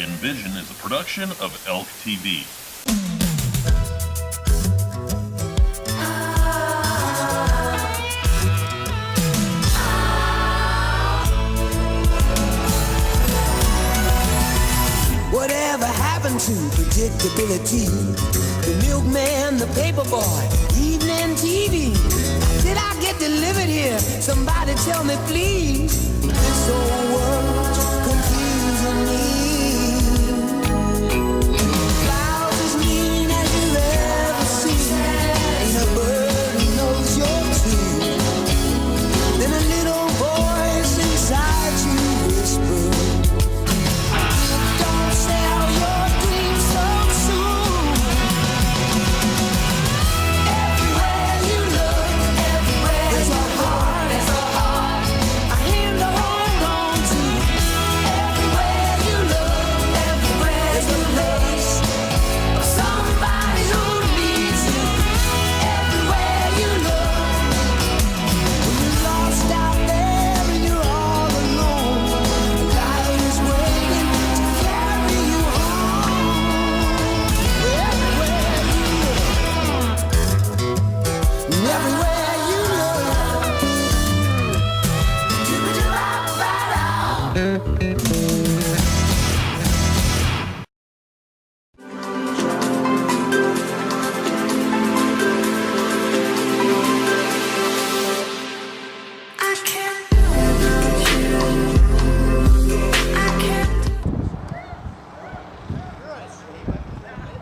Envision is a production of Elk TV. Whatever happened to predictability? The milkman, the paperboy, evening TV. Did I get delivered here? Somebody tell me, please. This whole world's confusing me. Clouds as mean as you've ever seen. Ain't a bird who knows you're true. Then a little voice inside you whispers.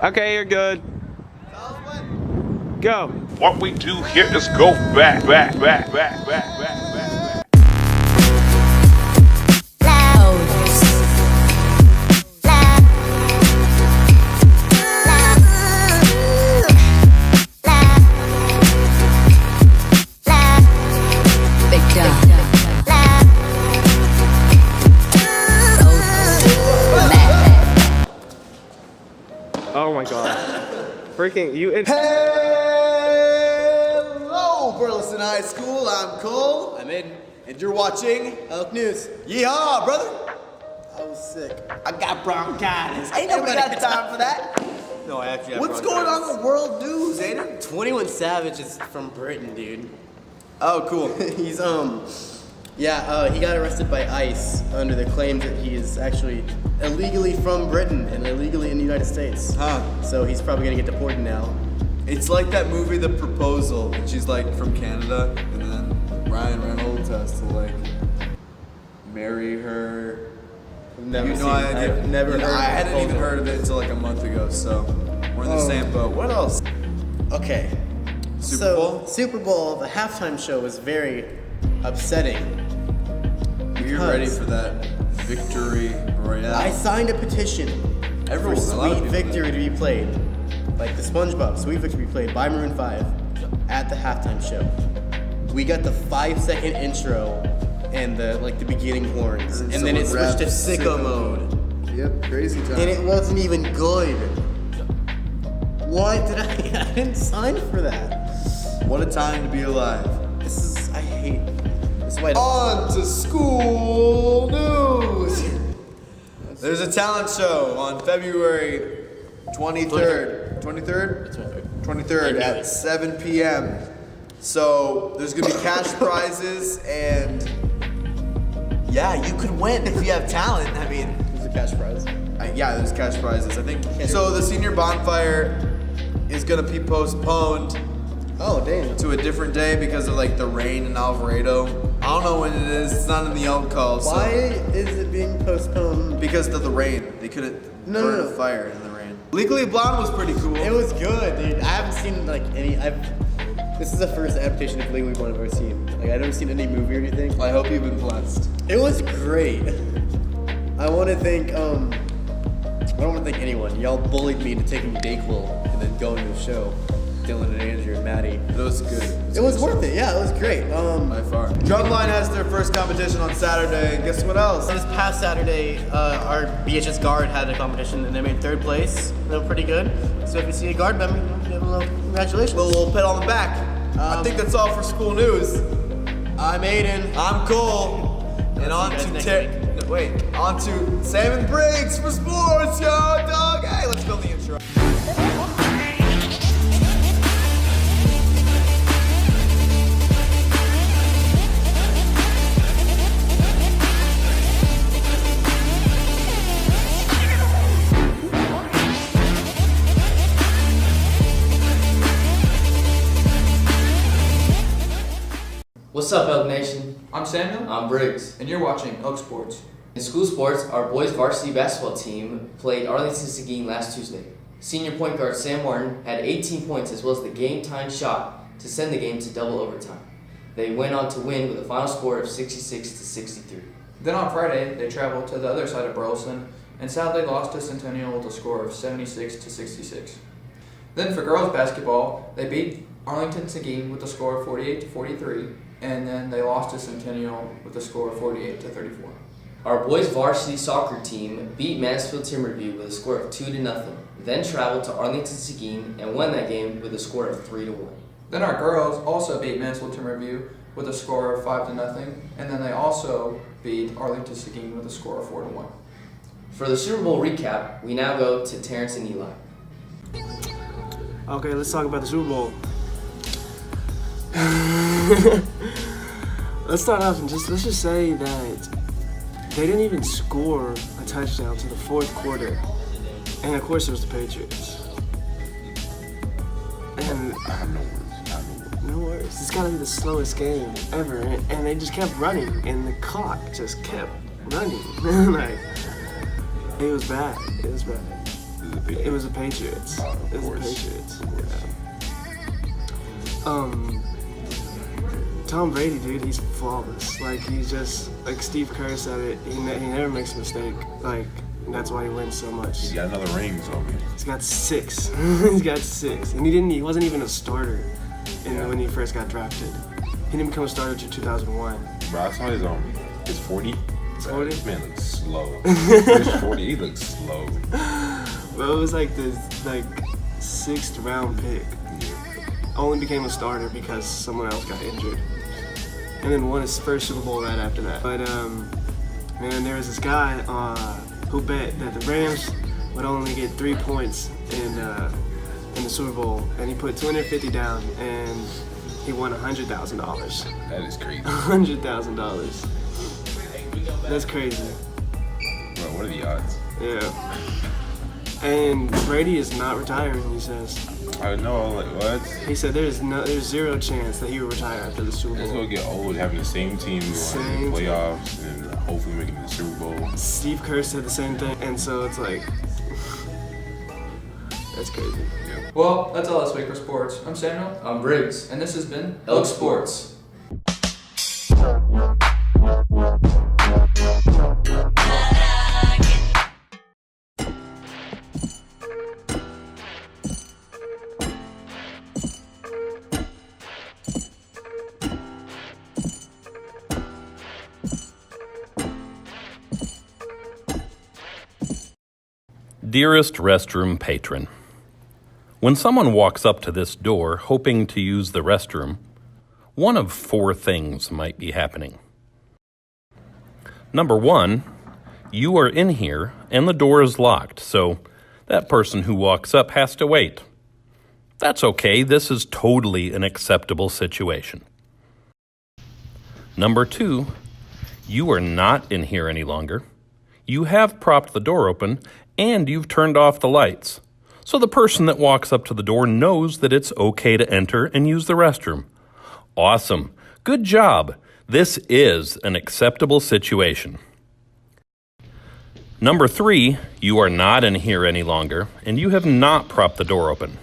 Okay, you're good. Go. What we do here is go back. Oh my god. Freaking you. Hello, Burleson High School. I'm Cole. I'm Aiden. And you're watching Elk News. Yeehaw, brother. I was sick. I got bronchitis. Ain't nobody got time for that. No, I actually have What's going on in the world news, Aiden? 21 Savage is from Britain, dude. Oh, cool. He's, he got arrested by ICE under the claim that he is actually illegally from Britain and illegally in the United States. Huh. So he's probably gonna get deported now. It's like that movie, The Proposal. And she's like from Canada, and then Ryan Reynolds has to like marry her. I've never You know, I hadn't even Proposal. heard of it until like a month ago, so we're in the same boat. What else? Okay. Super Bowl? Super Bowl, the halftime show was very upsetting. We're ready for that victory royale. I signed a petition Everyone, for a lot of Sweet people Victory did. to be played, like the SpongeBob Sweet Victory to be played by Maroon 5 at the halftime show. We got the 5-second intro and the beginning horns, and then it switched to sicko mode. Yep, crazy time. And it wasn't even good. Why did I didn't sign for that. What a time to be alive. I hate this is why On to school news. There's a talent show on February 23rd. 23rd at 7 p.m. So there's gonna be cash prizes and yeah, you could win if you have talent. I mean, there's a cash prize. there's cash prizes. I think so. The senior bonfire is gonna be postponed Oh damn. to a different day because of like the rain in Alvarado. I don't know when it is. It's not in the Elk call. So Why is it being postponed? because of the rain, they couldn't burn a fire in the rain. Legally Blonde was pretty cool. It was good, dude. I haven't seen like any. This is the first adaptation of Legally Blonde I've ever seen. Like I've never seen any movie or anything. I hope you've been blessed. It was great. I want to thank I don't want to thank anyone. Y'all bullied me into taking Dayquil and then going to the show. Dylan and Andrew and Maddie. It was good. It was worth it. Yeah, it was great. By far. Drumline has their first competition on Saturday. And guess what else? This past Saturday, our BHS guard had a competition and they made 3rd place. They were pretty good. So if you see a guard member, give them a little congratulations. A little pat on the back. I think that's all for school news. I'm Aiden. I'm Cole. And on see you to guys next week. on to Sam and Briggs for sports. What's up, Elk Nation? I'm Samuel. I'm Briggs. And you're watching Elk Sports. In school sports, our boys varsity basketball team played Arlington Seguin last Tuesday. Senior point guard Sam Martin had 18 points as well as the game-tying shot to send the game to double overtime. They went on to win with a final score of 66-63. Then on Friday, they traveled to the other side of Burleson and sadly lost to Centennial with a score of 76-66. Then for girls basketball, they beat Arlington Seguin with a score of 48-43, and then they lost to Centennial with a score of 48-34. Our boys varsity soccer team beat Mansfield Timberview with a score of 2-0, then traveled to Arlington Seguin and won that game with a score of 3-1. Then our girls also beat Mansfield Timberview with a score of 5-0, and then they also beat Arlington Seguin with a score of 4-1. For the Super Bowl recap, we now go to Terrence and Eli. Okay, let's talk about the Super Bowl. Let's start off and let's just say that they didn't even score a touchdown to the fourth quarter. And of course it was the Patriots. And no worries. It's gotta be the slowest game ever. And they just kept running and the clock just kept running. Like, it was bad. It was bad. It was the Patriots. It was the Patriots. Yeah. Tom Brady, dude, he's flawless. Like, he's just, like Steve Kerr said it, he never makes a mistake. Like, that's why he wins so much. He's got another ring, so He's got 6. He's got 6. And he wasn't even a starter when he first got drafted. He didn't become a starter until 2001. Bro, I saw his 40. His 40? This man looks slow. His 40, he looks slow. Well, it was like the 6th round pick. Only became a starter because someone else got injured. And then won his first Super Bowl right after that. But, man, there was this guy who bet that the Rams would only get 3 points in the Super Bowl. And he put $250 down, and he won $100,000. That is crazy. $100,000. That's crazy. Bro, what are the odds? Yeah. And Brady is not retiring, he says. I know, like, what? He said there's 0 chance that he will retire after the Super Bowl. It's gonna get old having the same team going to the playoffs and hopefully making the Super Bowl. Steve Kerr said the same thing, and so it's like, that's crazy. Yeah. Well, that's all this week for sports. I'm Samuel. I'm Briggs. And this has been Elk Sports. Dearest restroom patron, when someone walks up to this door hoping to use the restroom, one of 4 things might be happening. Number 1, you are in here and the door is locked, so that person who walks up has to wait. That's okay, this is totally an acceptable situation. Number 2, you are not in here any longer. You have propped the door open and you've turned off the lights. So the person that walks up to the door knows that it's okay to enter and use the restroom. Awesome. Good job. This is an acceptable situation. Number 3, you are not in here any longer and you have not propped the door open.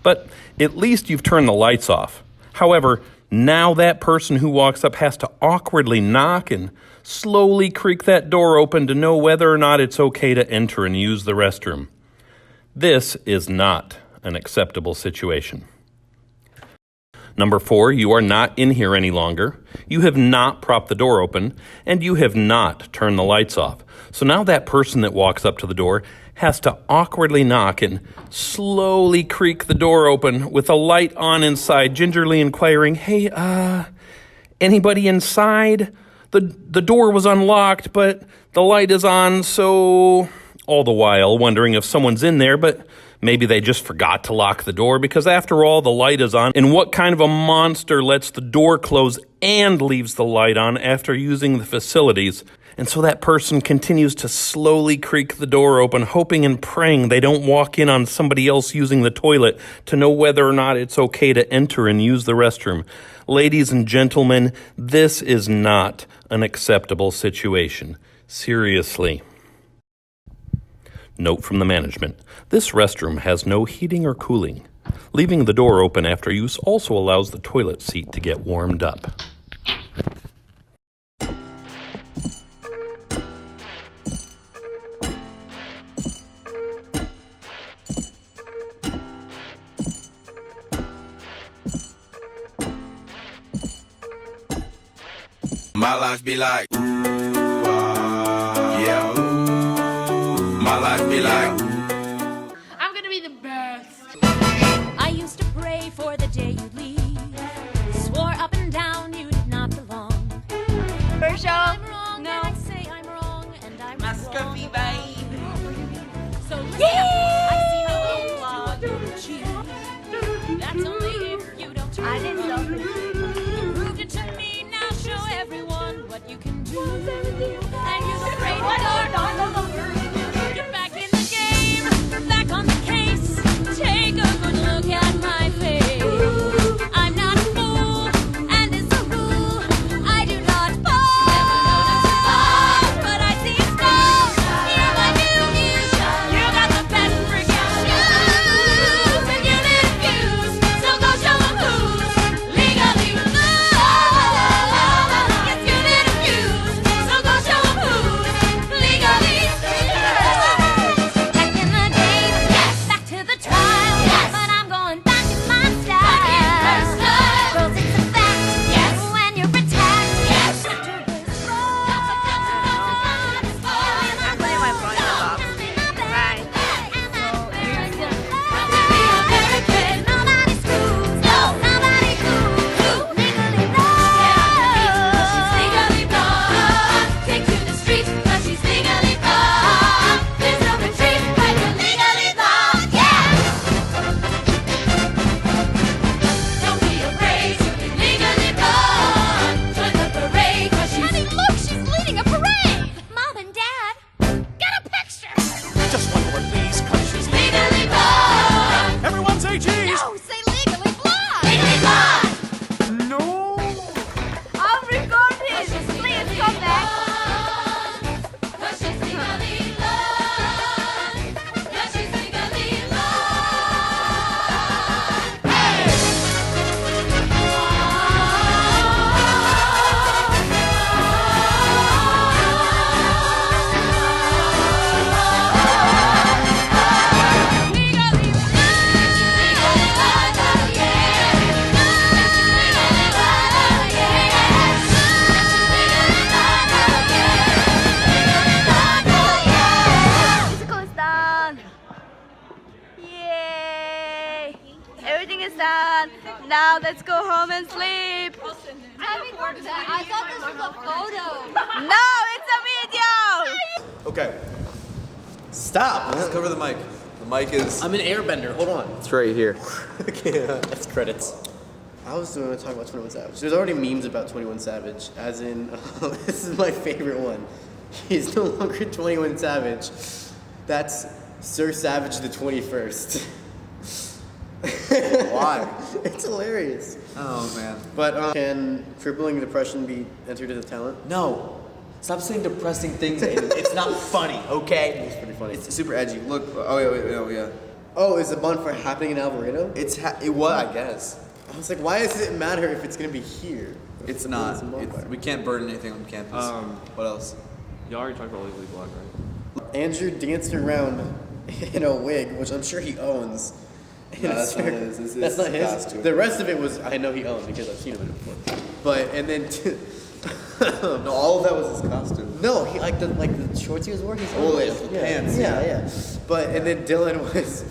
But at least you've turned the lights off. However, now that person who walks up has to awkwardly knock and slowly creak that door open to know whether or not it's okay to enter and use the restroom. This is not an acceptable situation. Number 4, you are not in here any longer. You have not propped the door open, and you have not turned the lights off. So now that person that walks up to the door has to awkwardly knock and slowly creak the door open with a light on inside, gingerly inquiring, "Hey, anybody inside? The door was unlocked, but the light is on, so..." All the while wondering if someone's in there, but maybe they just forgot to lock the door because after all, the light is on. And what kind of a monster lets the door close and leaves the light on after using the facilities? And so that person continues to slowly creak the door open, hoping and praying they don't walk in on somebody else using the toilet to know whether or not it's okay to enter and use the restroom. Ladies and gentlemen, this is not an acceptable situation. Seriously. Note from the management. This restroom has no heating or cooling. Leaving the door open after use also allows the toilet seat to get warmed up. My life be like, ooh, yeah, ooh. My life be like, I'm gonna be the best. I used to pray for the day you'd leave. Swore up and down you did not belong. First show? I'm wrong, No. and I say I'm wrong, and I'm Muscovy, wrong. babe. So listen up, I see how you do what you achieve. That's only if you don't I didn't know. You proved it to me, now show everyone what you can do. And you're afraid to go. Get back in the game, back on the case. Take a good look at my face. I'm not a fool, and it's a rule. I do not fall, but I see stars. You're my new muse. You got the best friggin' shoes, and you didn't fuse. So go show 'em who's legally blue. Yes, you didn't fuse. So go show 'em who's legally blue. Back in the game, yes. Back to the trial, yes. But I'm going back in my style. Girls, it's a fact, yes. When you're attacked, yes. I'm playing my phone box. Right. Nobody screws, no, nobody cool. Legally blonde, she's legally blonde. Take to the streets, 'cause she's legally blonde. There's no retreat when you're legally blonde, yeah. Don't be afraid to be legally blonde. Join the parade, 'cause she's. Honey, look, she's leading a parade. Mom and Dad, get a picture. Just one more, please, 'cause she's Legally blonde. Everyone say cheese! No, say legally blonde. Legally blonde. I'm recording. Please come back. Musical is done. Yay! Everything is done. Now let's go home and sleep. I thought this was a photo. No, it's a video. Okay. Stop. Let's cover the mic. The mic is. I'm an airbender. Hold on. It's right here. That's credits. I was going to talk about 21 Savage. There's already memes about 21 Savage, as in, this is my favorite one. He's no longer 21 Savage. That's Sir Savage the 21st. Why? It's hilarious. Oh man. But can crippling depression be entered as a talent? No. Stop saying depressing things. It's not funny, okay? It's pretty funny. It's super edgy. Look. Oh yeah. Wait, oh yeah. Oh, is the bonfire happening in Alvarado? It was, I guess. I was like, why does it matter if it's going to be here? It's not. It's a bonfire. We can't burn anything on campus. What else? Y'all already talked about Legally Black, right? Andrew danced around in a wig, which I'm sure he owns. No, that's not his. This is That's not his. costume. The rest of it was I know he owned because I've seen him in it before. But and then No, all of that was his costume. no, he like the shorts he was wearing. He's Oh, always- yeah, the pants, yeah. But and then Dylan was